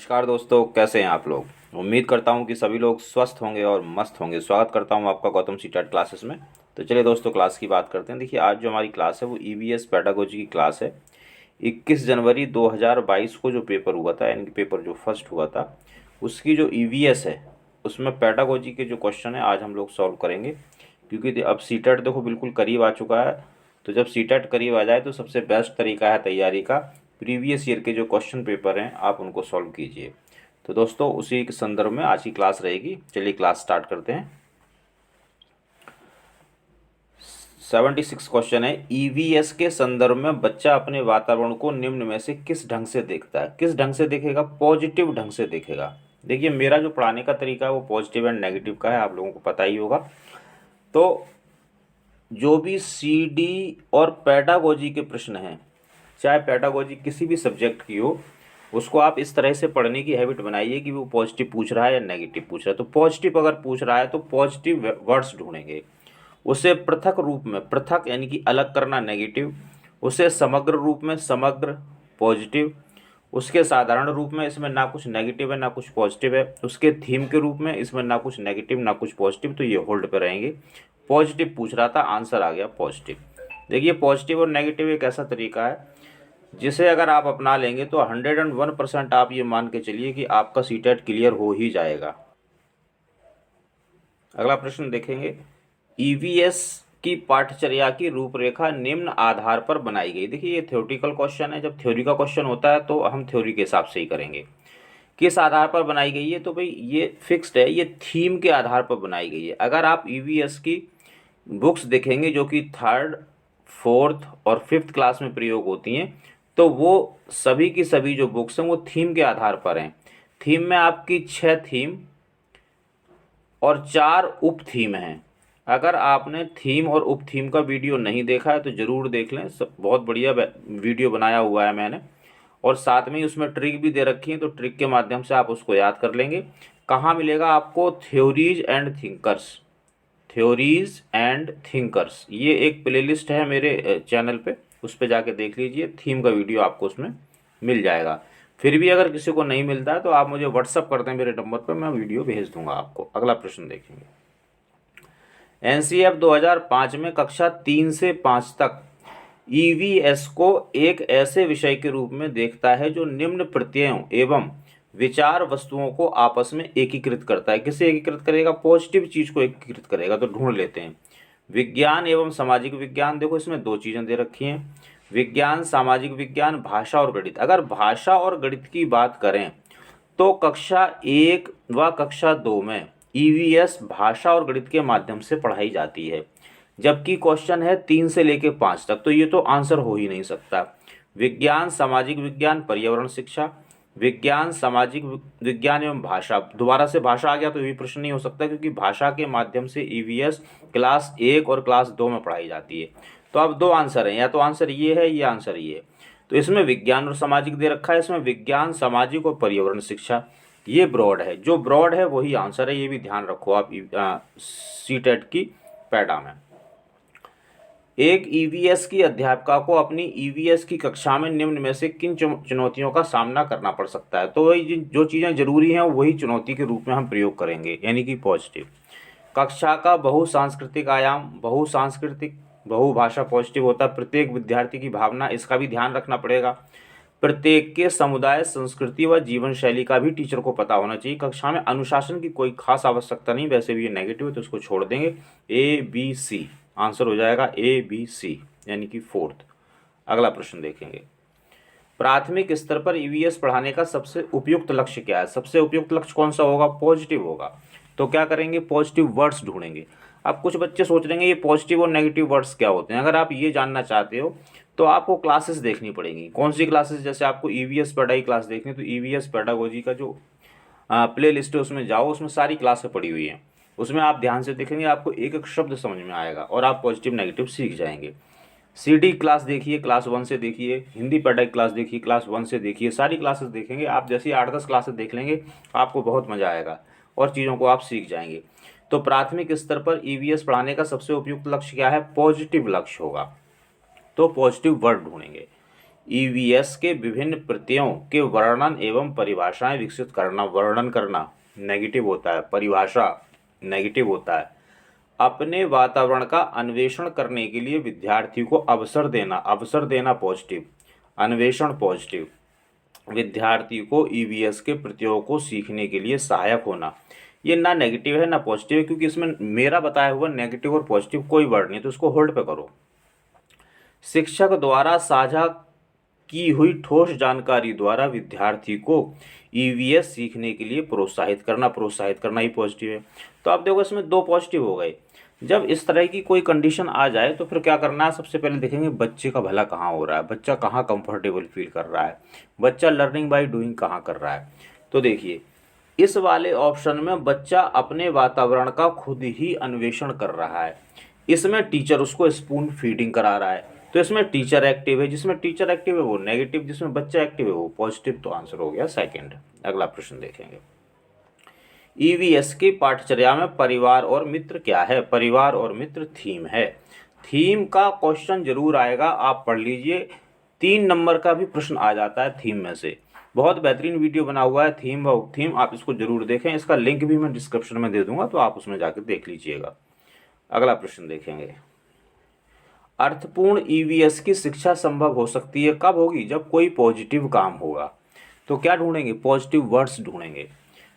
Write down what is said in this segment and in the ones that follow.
नमस्कार दोस्तों, कैसे हैं आप लोग। उम्मीद करता हूं कि सभी लोग स्वस्थ होंगे और मस्त होंगे। स्वागत करता हूं आपका गौतम सीटेट क्लासेस में। तो चलिए दोस्तों, क्लास की बात करते हैं। देखिए, आज जो हमारी क्लास है वो ईवीएस पेडागोजी की क्लास है। 21 जनवरी 2022 को जो पेपर हुआ था, यानी कि पेपर जो फर्स्ट हुआ था, उसकी जो ईवीएस है उसमें पेडागोजी के जो क्वेश्चन है आज हम लोग सॉल्व करेंगे। क्योंकि अब सीटेट देखो बिल्कुल करीब आ चुका है। तो जब सीटेट करीब आ जाए तो सबसे बेस्ट तरीका है तैयारी का, प्रीवियस ईयर के जो क्वेश्चन पेपर हैं आप उनको सॉल्व कीजिए। तो दोस्तों, उसी के संदर्भ में आज की क्लास रहेगी। चलिए क्लास स्टार्ट करते हैं। 76 क्वेश्चन है। ईवीएस के संदर्भ में बच्चा अपने वातावरण को निम्न में से किस ढंग से देखता है। किस ढंग से देखेगा? पॉजिटिव ढंग से देखेगा। देखिए, मेरा जो पढ़ाने का तरीका है वो पॉजिटिव एंड नेगेटिव का है, आप लोगों को पता ही होगा। तो जो भी सीडी और पेडागोजी के प्रश्न हैं, चाहे पेडागोजी किसी भी सब्जेक्ट की हो, उसको आप इस तरह से पढ़ने की हैबिट बनाइए कि वो पॉजिटिव पूछ रहा है या नेगेटिव पूछ रहा है। तो पॉजिटिव अगर पूछ रहा है तो पॉजिटिव वर्ड्स ढूंढेंगे, उसे पृथक रूप में, पृथक यानी कि अलग करना नेगेटिव, उसे समग्र रूप में समग्र पॉजिटिव, उसके साधारण रूप में इसमें ना कुछ नेगेटिव है ना कुछ पॉजिटिव है, उसके थीम के रूप में इसमें ना कुछ नेगेटिव ना कुछ पॉजिटिव, तो ये होल्ड पे रहेंगे। पॉजिटिव पूछ रहा था, आंसर आ गया पॉजिटिव। देखिए, पॉजिटिव और नेगेटिव एक ऐसा तरीका है जिसे अगर आप अपना लेंगे तो 101% आप ये मान के चलिए कि आपका सीटेट क्लियर हो ही जाएगा। अगला प्रश्न देखेंगे। ईवीएस की पाठचर्या की रूपरेखा निम्न आधार पर बनाई गई। देखिए, ये थ्योरेटिकल क्वेश्चन है। जब थ्योरी का क्वेश्चन होता है तो हम थ्योरी के हिसाब से ही करेंगे। किस आधार पर बनाई गई है? तो भाई ये फिक्स्ड है, ये थीम के आधार पर बनाई गई है। अगर आप ईवीएस की बुक्स देखेंगे जो कि थर्ड, फोर्थ और फिफ्थ क्लास में प्रयोग होती हैं, तो वो सभी की सभी जो बुक्स हैं वो थीम के आधार पर हैं। थीम में आपकी 6 थीम और 4 उप थीम हैं। अगर आपने थीम और उप थीम का वीडियो नहीं देखा है तो ज़रूर देख लें, बहुत बढ़िया वीडियो बनाया हुआ है मैंने। और साथ में ही उसमें ट्रिक भी दे रखी है, तो ट्रिक के माध्यम से आप उसको याद कर लेंगे। कहाँ मिलेगा आपको? Theories and thinkers. Theories and thinkers, ये एक प्लेलिस्ट है मेरे चैनल पे, उस पे जाके देख लीजिए। थीम का वीडियो आपको उसमें मिल जाएगा। फिर भी अगर किसी को नहीं मिलता है तो आप मुझे व्हाट्सअप कर दें मेरे नंबर पर, मैं वीडियो भेज दूंगा आपको। अगला प्रश्न देखेंगे। एनसीएफ 2005 में कक्षा 3 से 5 तक ईवीएस को एक ऐसे विषय के रूप में देखता है जो निम्न प्रत्ययों एवं विचार वस्तुओं को आपस में एकीकृत करता है। किसे एकीकृत करेगा? पॉजिटिव चीज को एकीकृत करेगा। तो ढूंढ लेते हैं। विज्ञान एवं सामाजिक विज्ञान। देखो, इसमें 2 चीजें दे रखी हैं, विज्ञान, सामाजिक विज्ञान, भाषा और गणित। अगर भाषा और गणित की बात करें तो कक्षा 1 व कक्षा 2 में ईवीएस भाषा और गणित के माध्यम से पढ़ाई जाती है, जबकि क्वेश्चन है 3 से लेके 5 तक, तो ये तो आंसर हो ही नहीं सकता। विज्ञान, सामाजिक विज्ञान, पर्यावरण शिक्षा, विज्ञान, सामाजिक विज्ञान एवं भाषा। दोबारा से भाषा आ गया तो ये प्रश्न नहीं हो सकता, क्योंकि भाषा के माध्यम से ईवीएस क्लास 1 और क्लास 2 में पढ़ाई जाती है। तो अब 2 आंसर हैं, या तो आंसर ये है या आंसर ये है। तो इसमें विज्ञान और सामाजिक दे रखा है, इसमें विज्ञान, सामाजिक और पर्यावरण शिक्षा। ये ब्रॉड है, जो ब्रॉड है वही आंसर है, ये भी ध्यान रखो आप सीटेट की पैडा में। एक ईवीएस की अध्यापिका को अपनी ईवीएस की कक्षा में निम्न में से किन चुनौतियों का सामना करना पड़ सकता है। तो वही जो चीज़ें जरूरी हैं वही चुनौती के रूप में हम प्रयोग करेंगे, यानी कि पॉजिटिव। कक्षा का बहुसांस्कृतिक आयाम, बहुसांस्कृतिक बहुभाषा पॉजिटिव होता है। प्रत्येक विद्यार्थी की भावना, इसका भी ध्यान रखना पड़ेगा। प्रत्येक के समुदाय, संस्कृति व जीवन शैली का भी टीचर को पता होना चाहिए। कक्षा में अनुशासन की कोई खास आवश्यकता नहीं, वैसे भी ये नेगेटिव है तो उसको छोड़ देंगे। ए बी सी आंसर हो जाएगा, ए बी सी यानी कि फोर्थ। अगला प्रश्न देखेंगे। प्राथमिक स्तर पर ईवीएस पढ़ाने का सबसे उपयुक्त लक्ष्य क्या है? सबसे उपयुक्त लक्ष्य कौन सा होगा? पॉजिटिव होगा। तो क्या करेंगे? पॉजिटिव वर्ड्स ढूंढेंगे। अब कुछ बच्चे सोच रहे हैं ये पॉजिटिव और नेगेटिव वर्ड्स क्या होते हैं। अगर आप ये जानना चाहते हो तो आपको क्लासेस देखनी पड़ेंगी। कौन सी क्लासेस? जैसे आपको ईवीएस पढ़ाई क्लास देखनी है तो ईवीएस पेडागोजी का जो प्ले लिस्ट है उसमें जाओ, उसमें सारी क्लासें पड़ी हुई हैं। उसमें आप ध्यान से देखेंगे, आपको एक एक शब्द समझ में आएगा और आप पॉजिटिव नेगेटिव सीख जाएंगे। सीडी क्लास देखिए, क्लास 1 से देखिए। हिंदी पढ़ाई क्लास देखिए, क्लास 1 से देखिए। सारी क्लासेस देखेंगे आप, जैसे 8-10 क्लासेस देख लेंगे आपको बहुत मज़ा आएगा और चीज़ों को आप सीख जाएंगे। तो प्राथमिक स्तर पर ईवीएस पढ़ाने का सबसे उपयुक्त लक्ष्य क्या है? पॉजिटिव लक्ष्य होगा। तो पॉजिटिव वर्ड ढूंढेंगे। ईवीएस के विभिन्न प्रत्ययों के वर्णन एवं परिभाषाएं विकसित करना। वर्णन करना नेगेटिव होता है, परिभाषा नेगेटिव होता है। अपने वातावरण का अन्वेषण करने के लिए विद्यार्थी को अवसर देना। अवसर देना पॉजिटिव, अन्वेषण पॉजिटिव। विद्यार्थी को ईवीएस के प्रत्ययों को सीखने के लिए सहायक होना, ये ना नेगेटिव है ना पॉजिटिव है, क्योंकि इसमें मेरा बताया हुआ नेगेटिव और पॉजिटिव कोई वर्ड नहीं, तो इसको होल्ड पे करो। शिक्षक द्वारा साझा की हुई ठोस जानकारी द्वारा विद्यार्थी को ईवीएस सीखने के लिए प्रोत्साहित करना। प्रोत्साहित करना ही पॉजिटिव है। तो आप देखो इसमें दो पॉजिटिव हो गए। जब इस तरह की कोई कंडीशन आ जाए तो फिर क्या करना है, सबसे पहले देखेंगे बच्चे का भला कहाँ हो रहा है, बच्चा कहाँ कंफर्टेबल फील कर रहा है, बच्चा लर्निंग बाय डूइंग कहाँ कर रहा है। तो देखिए इस वाले ऑप्शन में बच्चा अपने वातावरण का खुद ही अन्वेषण कर रहा है। इसमें टीचर उसको स्पून फीडिंग करा रहा है, तो इसमें टीचर एक्टिव है। जिसमें टीचर एक्टिव है वो नेगेटिव, जिसमें बच्चा एक्टिव है वो पॉजिटिव। तो आंसर हो गया सेकंड। अगला प्रश्न देखेंगे। ईवीएस की पाठचर्या में परिवार और मित्र क्या है? परिवार और मित्र थीम है। थीम का क्वेश्चन जरूर आएगा, आप पढ़ लीजिए। 3 नंबर का भी प्रश्न आ जाता है थीम में से। बहुत बेहतरीन वीडियो बना हुआ है थीम, आप इसको जरूर देखें। इसका लिंक भी मैं डिस्क्रिप्शन में दे दूंगा, तो आप उसमें जाकर देख लीजिएगा। अगला प्रश्न देखेंगे। अर्थपूर्ण ईवीएस की शिक्षा संभव हो सकती है, कब होगी? जब कोई पॉजिटिव काम होगा। तो क्या ढूंढेंगे? पॉजिटिव वर्ड्स ढूंढेंगे।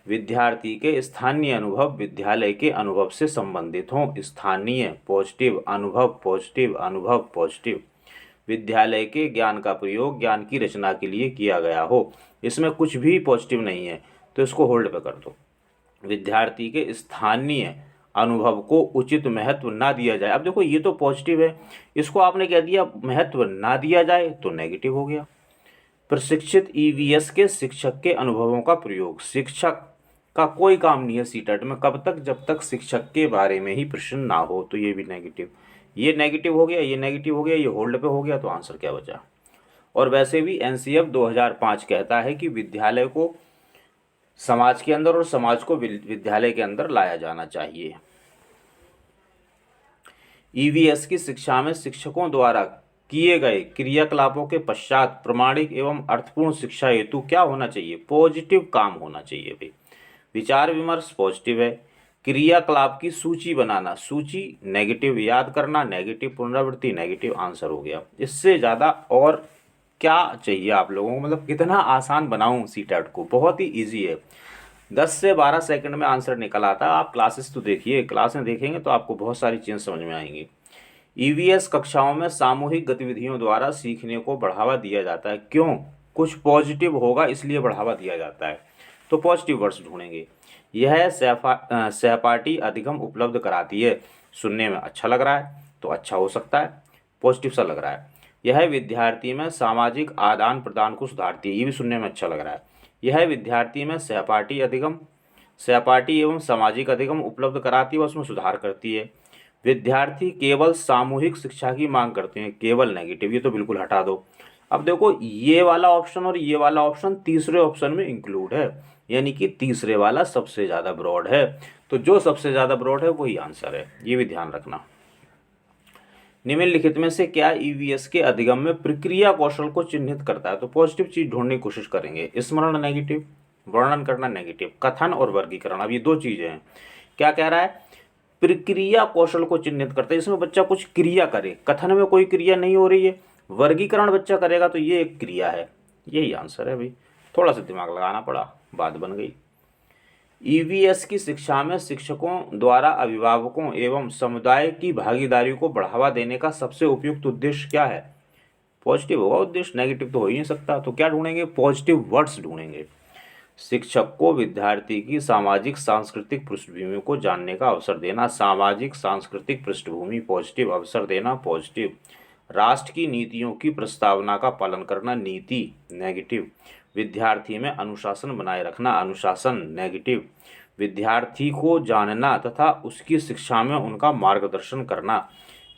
विद्यार्थी के स्थानीय अनुभव विद्यालय के अनुभव से संबंधित हों। स्थानीय पॉजिटिव, अनुभव पॉजिटिव, अनुभव पॉजिटिव। विद्यालय के ज्ञान का प्रयोग ज्ञान की रचना के लिए किया गया हो। इसमें कुछ भी पॉजिटिव नहीं है, तो इसको होल्ड पे कर दो। विद्यार्थी के स्थानीय अनुभव को उचित महत्व ना दिया जाए। अब देखो ये तो पॉजिटिव है, इसको आपने कह दिया महत्व ना दिया जाए तो नेगेटिव हो गया। प्रशिक्षित ईवीएस के शिक्षक के अनुभवों का प्रयोग। शिक्षक का कोई काम नहीं है सीटेट में, कब तक? जब तक शिक्षक के बारे में ही प्रश्न ना हो। तो ये भी नेगेटिव, ये नेगेटिव हो गया, ये नेगेटिव हो गया, ये होल्ड पे हो गया। तो आंसर क्या बचा? और वैसे भी एनसीएफ 2005 कहता है कि विद्यालय को समाज के अंदर और समाज को विद्यालय के अंदर लाया जाना चाहिए। ईवीएस की शिक्षा में शिक्षकों द्वारा किए गए क्रियाकलापों के पश्चात प्रमाणिक एवं अर्थपूर्ण शिक्षा हेतु क्या होना चाहिए? पॉजिटिव काम होना चाहिए भाई। विचार विमर्श पॉजिटिव है। क्रियाकलाप की सूची बनाना, सूची नेगेटिव। याद करना नेगेटिव। पुनरावृत्ति नेगेटिव। आंसर हो गया। इससे ज़्यादा और क्या चाहिए आप लोगों को? मतलब कितना आसान बनाऊं सीटेट को, बहुत ही इजी है। 10 से 12 सेकंड में आंसर निकल आता है। आप क्लासेस तो देखिए, क्लासें देखेंगे तो आपको बहुत सारी चीज़ें समझ में आएंगी। ईवीएस कक्षाओं में सामूहिक गतिविधियों द्वारा सीखने को बढ़ावा दिया जाता है। क्यों? कुछ पॉजिटिव होगा इसलिए बढ़ावा दिया जाता है। तो पॉजिटिव वर्ड्स ढूंढेंगे। यह सहपाठी अधिगम उपलब्ध कराती है। सुनने में अच्छा लग रहा है तो अच्छा हो सकता है, पॉजिटिव सा लग रहा है। यह विद्यार्थी में सामाजिक आदान प्रदान को सुधारती है, ये भी सुनने में अच्छा लग रहा है। यह विद्यार्थी में सहपाठी एवं सामाजिक अधिगम उपलब्ध कराती है, उसमें सुधार करती है। विद्यार्थी केवल सामूहिक शिक्षा की मांग करते हैं, केवल नेगेटिव, ये तो बिल्कुल हटा दो। अब देखो ये वाला ऑप्शन और ये वाला ऑप्शन तीसरे ऑप्शन में इंक्लूड है, यानी कि तीसरे वाला सबसे ज़्यादा ब्रॉड है। तो जो सबसे ज़्यादा ब्रॉड है वही आंसर है, ये भी ध्यान रखना। निम्नलिखित में से क्या ईवीएस के अधिगम में प्रक्रिया कौशल को चिन्हित करता है? तो पॉजिटिव चीज ढूंढने की कोशिश करेंगे। स्मरण नेगेटिव, वर्णन करना नेगेटिव, कथन और वर्गीकरण, अब ये दो चीजें हैं। क्या कह रहा है? प्रक्रिया कौशल को चिन्हित करता है, इसमें बच्चा कुछ क्रिया करे। कथन में कोई क्रिया नहीं हो रही है, वर्गीकरण बच्चा करेगा तो ये एक क्रिया है। यही आंसर है भाई, थोड़ा सा दिमाग लगाना पड़ा, बात बन गई। ईवीएस की शिक्षा में शिक्षकों द्वारा अभिभावकों एवं समुदाय की भागीदारी को बढ़ावा देने का सबसे उपयुक्त उद्देश्य क्या है? पॉजिटिव होगा उद्देश्य, नेगेटिव तो हो ही नहीं सकता। तो क्या ढूंढेंगे? पॉजिटिव वर्ड्स ढूंढेंगे। शिक्षक को विद्यार्थी की सामाजिक सांस्कृतिक पृष्ठभूमि को जानने का अवसर देना। सामाजिक सांस्कृतिक पृष्ठभूमि पॉजिटिव, अवसर देना पॉजिटिव। राष्ट्र की नीतियों की प्रस्तावना का पालन करना, नीति नेगेटिव। विद्यार्थी में अनुशासन बनाए रखना, अनुशासन नेगेटिव। विद्यार्थी को जानना तथा उसकी शिक्षा में उनका मार्गदर्शन करना,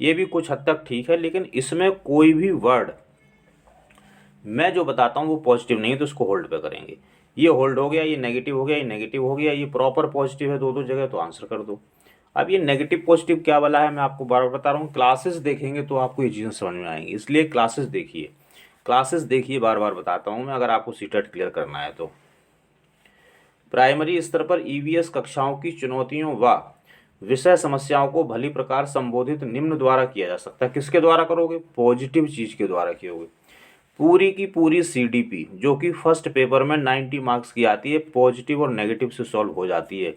ये भी कुछ हद तक ठीक है, लेकिन इसमें कोई भी वर्ड मैं जो बताता हूँ वो पॉजिटिव नहीं है, तो इसको होल्ड पे करेंगे। ये होल्ड हो गया, ये नेगेटिव हो गया, ये नेगेटिव हो गया, ये प्रॉपर पॉजिटिव है दो जगह, तो आंसर कर दो। अब ये नेगेटिव पॉजिटिव क्या वाला है मैं आपको बार बार बता रहा हूँ, क्लासेस देखेंगे तो आपको ये चीज़ें समझ में आएंगी, इसलिए क्लासेस देखिए। क्लासेस देखिए, बार बार बताता हूँ मैं, अगर आपको सीटेट क्लियर करना है तो। प्राइमरी स्तर पर ईवीएस कक्षाओं की चुनौतियों व विषय समस्याओं को भली प्रकार संबोधित निम्न द्वारा किया जा सकता है। किसके द्वारा करोगे? पॉजिटिव चीज के द्वारा कियोगे। पूरी की पूरी सीडीपी जो कि फर्स्ट पेपर में 90 मार्क्स की आती है, पॉजिटिव और नेगेटिव से सॉल्व हो जाती है,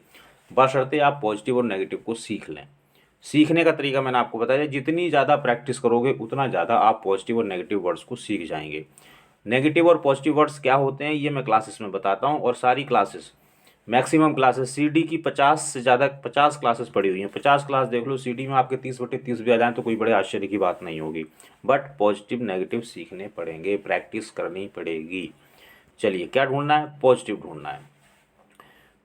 बशर्ते आप पॉजिटिव और नेगेटिव को सीख लें। सीखने का तरीका मैंने आपको बताया, जितनी ज़्यादा प्रैक्टिस करोगे उतना ज़्यादा आप पॉजिटिव और नेगेटिव वर्ड्स को सीख जाएंगे। नेगेटिव और पॉजिटिव वर्ड्स क्या होते हैं ये मैं क्लासेस में बताता हूँ, और सारी क्लासेस, मैक्सिमम क्लासेस सीडी की 50 से ज़्यादा 50 क्लासेस पड़ी हुई हैं। 50 क्लास देख लो, सीडी में आपके 30/30 भी आ जाएँ तो कोई बड़े आश्चर्य की बात नहीं होगी। बट पॉजिटिव नेगेटिव सीखने पड़ेंगे, प्रैक्टिस करनी पड़ेगी। चलिए, क्या ढूंढना है? पॉजिटिव ढूंढना है।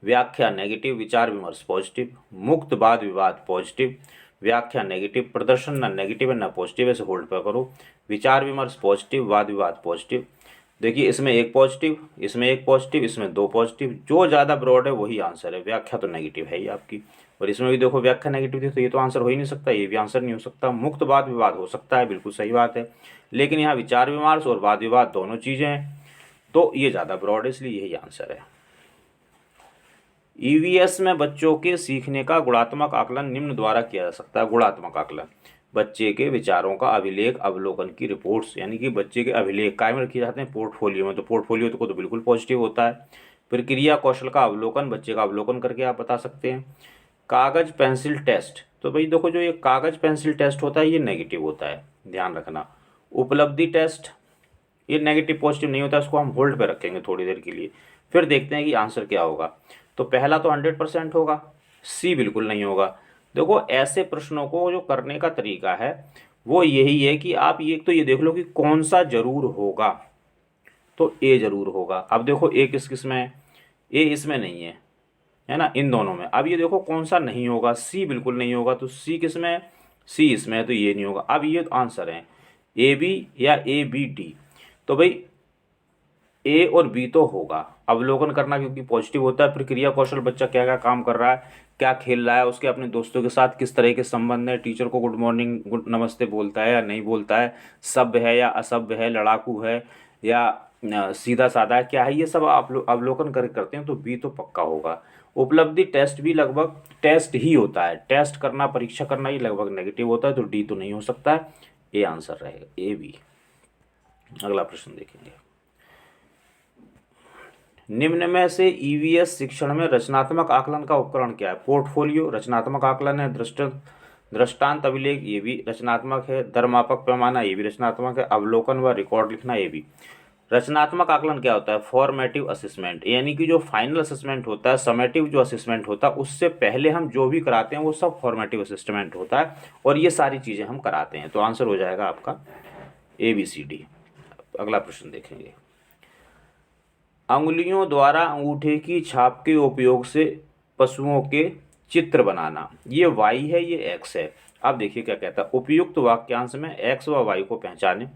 व्याख्या नेगेटिव, विचार विमर्श पॉजिटिव, मुक्त वाद विवाद पॉजिटिव, व्याख्या नेगेटिव, प्रदर्शन ना नेगेटिव है ना पॉजिटिव है, इसे होल्ड पर करो। विचार विमर्श पॉजिटिव, वाद विवाद पॉजिटिव। देखिए, इसमें एक पॉजिटिव, इसमें एक पॉजिटिव, इसमें दो पॉजिटिव, जो ज़्यादा ब्रॉड है वही आंसर है। व्याख्या तो नेगेटिव है ही आपकी, और इसमें भी देखो व्याख्या नेगेटिव थी, तो ये तो आंसर हो ही नहीं सकता, ये भी आंसर नहीं हो सकता। मुक्त वाद विवाद हो सकता है, बिल्कुल सही बात है, लेकिन यहाँ विचार विमर्श और वाद विवाद दोनों चीज़ें हैं, तो ये ज़्यादा ब्रॉड है, इसलिए यही आंसर है। ईवीएस में बच्चों के सीखने का गुणात्मक आकलन निम्न द्वारा किया जा सकता है। गुणात्मक आकलन, बच्चे के विचारों का अभिलेख, अवलोकन की रिपोर्ट्स, यानी कि बच्चे के अभिलेख कायम रखे जाते हैं पोर्टफोलियो में, तो पोर्टफोलियो तो बिल्कुल पॉजिटिव होता है। प्रक्रिया कौशल का अवलोकन, बच्चे का अवलोकन करके आप बता सकते हैं। कागज पेंसिल टेस्ट, तो भाई देखो, जो ये कागज पेंसिल टेस्ट होता है ये नेगेटिव होता है, ध्यान रखना। उपलब्धि टेस्ट, ये नेगेटिव पॉजिटिव नहीं होता, इसको हम होल्ड पे रखेंगे थोड़ी देर के लिए, फिर देखते हैं कि आंसर क्या होगा। तो पहला तो 100% होगा, सी बिल्कुल नहीं होगा। देखो, ऐसे प्रश्नों को जो करने का तरीका है वो यही है कि आप ये तो ये देख लो कि कौन सा जरूर होगा, तो ए जरूर होगा। अब देखो ए किस में है? ए इसमें नहीं है ना, इन दोनों में। अब ये देखो कौन सा नहीं होगा, सी बिल्कुल नहीं होगा, तो सी किस में है? सी इसमें है, तो ये नहीं होगा। अब ये आंसर है ए बी या ए बी डी, तो भाई ए और बी तो होगा। अवलोकन करना क्योंकि पॉजिटिव होता है। प्रक्रिया कौशल, बच्चा क्या क्या काम कर रहा है, क्या खेल रहा है, उसके अपने दोस्तों के साथ किस तरह के संबंध है, टीचर को गुड मॉर्निंग गुड नमस्ते बोलता है या नहीं बोलता है, सभ्य है या असभ्य है, लड़ाकू है या सीधा साधा है, क्या है, ये सब आप अवलोकन करते हैं, तो बी तो पक्का होगा। उपलब्धि टेस्ट भी लगभग टेस्ट ही होता है, टेस्ट करना, परीक्षा करना ही लगभग नेगेटिव होता है, तो डी तो नहीं हो सकता है, ए आंसर रहेगा, ए बी। अगला प्रश्न देखेंगे। निम्न में से ईवीएस शिक्षण में रचनात्मक आकलन का उपकरण क्या है? पोर्टफोलियो रचनात्मक आकलन है, दृष्टांत अभिलेख ये भी रचनात्मक है, दरमापक पैमाना ये भी रचनात्मक है, अवलोकन व रिकॉर्ड लिखना ये भी। रचनात्मक आकलन क्या होता है? फॉर्मेटिव असेसमेंट, यानी कि जो फाइनल असेसमेंट होता है, समेटिव जो असेसमेंट होता है, उससे पहले हम जो भी कराते हैं वो सब फॉर्मेटिव असेसमेंट होता है, और ये सारी चीज़ें हम कराते हैं, तो आंसर हो जाएगा आपका ABCD। अगला प्रश्न देखेंगे। अंगुलियों द्वारा अंगूठे की छाप के उपयोग से पशुओं के चित्र बनाना, ये y है, ये x है। अब देखिए क्या कहता है, उपयुक्त वाक्यांश में x व y को पहचाने।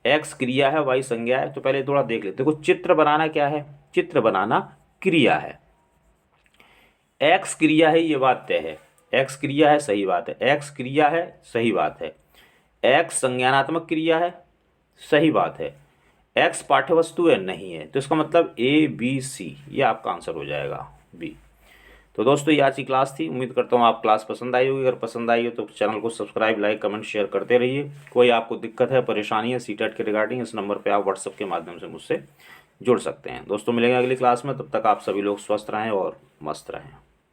x क्रिया है, y संज्ञा है, तो पहले थोड़ा देख लेते। देखो, चित्र बनाना क्या है? चित्र बनाना क्रिया है, x क्रिया है, ये बात तय है। x क्रिया है, सही बात है, x क्रिया है, सही बात है। x संज्ञानात्मक क्रिया है, सही बात है। x पाठ्यवस्तु है, नहीं है, तो इसका मतलब ABC, ये आपका आंसर हो जाएगा B। तो दोस्तों, ये आज की क्लास थी, उम्मीद करता हूँ आप क्लास पसंद आई होगी। अगर पसंद आई हो तो चैनल को सब्सक्राइब, लाइक, कमेंट, शेयर करते रहिए। कोई आपको दिक्कत है, परेशानी है सीटेट के रिगार्डिंग, इस नंबर पर आप व्हाट्सएप के माध्यम से मुझसे जुड़ सकते हैं। दोस्तों, मिलेंगे अगली क्लास में, तब तक आप सभी लोग स्वस्थ रहें और मस्त रहें।